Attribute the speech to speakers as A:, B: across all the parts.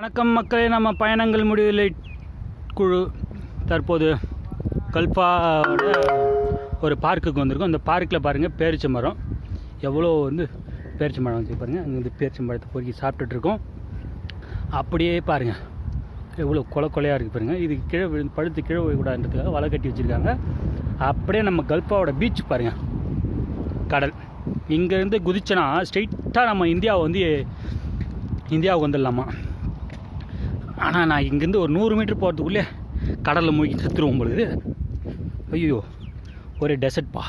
A: வணக்கம் மக்களே, நம்ம பயணங்கள் முடிவில்லை குழு தற்போது கல்பாவோட ஒரு பார்க்குக்கு வந்திருக்கோம். அந்த பார்க்கில் பாருங்கள் பேரிச்சை மரம் எவ்வளோ பேரிச்சை மரம் வந்து பாருங்கள். அங்கே பேரிச்சை மரத்தை பொறுக்கி சாப்பிட்டுட்ருக்கோம். அப்படியே பாருங்கள் எவ்வளோ கொலையாக இருக்குது பாருங்கள். இது கீழே பழுத்து கீழே போய்க்கூடாதுன்றதுக்காக வலை கட்டி வச்சுருக்காங்க. அப்படியே நம்ம கல்பாவோட பீச் பாருங்கள், கடல். இங்கேருந்து குதிச்சனா ஸ்ட்ரெயிட்டாக நம்ம இந்தியாவுக்கு வந்துடலாமா. ஆனால் நான் இங்கேருந்து ஒரு 100 மீட்டர் போகிறதுக்குள்ளே கடலில் மூழ்கி செத்துருவோம் பொழுது. ஐயோ, ஒரே டெசர்ட்ப்பா.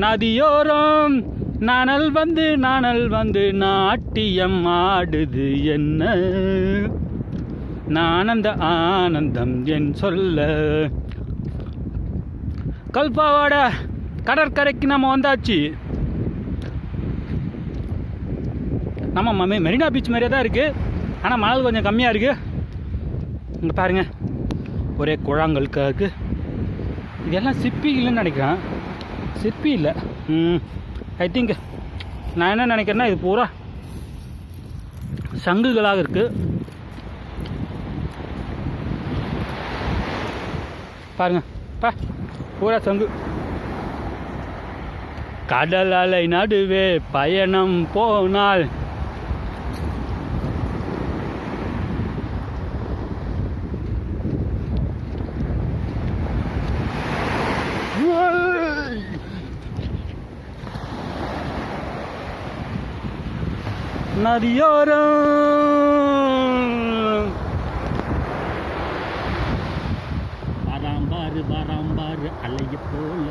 A: நதியோரம் நானல் வந்து நாட்டியம் ஆடுது என்ன, ஆனந்தம் என் சொல்ல. கல்பாவோட கடற்கரைக்கு நம்ம வந்தாச்சு. நம்ம மெரினா பீச் மாதிரியே தான் இருக்குது, ஆனால் மணல் கொஞ்சம் கம்மியாக இருக்குது. இங்கே பாருங்கள், ஒரே குழாங்கல்கா இருக்குது. இதெல்லாம் சிப்பி இல்லைன்னு நினைக்கிறேன். சிப்பி இல்லை, ஐ திங்க். நான் என்ன நினைக்கிறேன்னா இது பூரா சங்குகளாக இருக்குது. பாருங்கள் பூரா சங்கு. கடல் அலை நடுவே பயணம் போனால் நதியோரம் பாராம்பாறு அலைய போல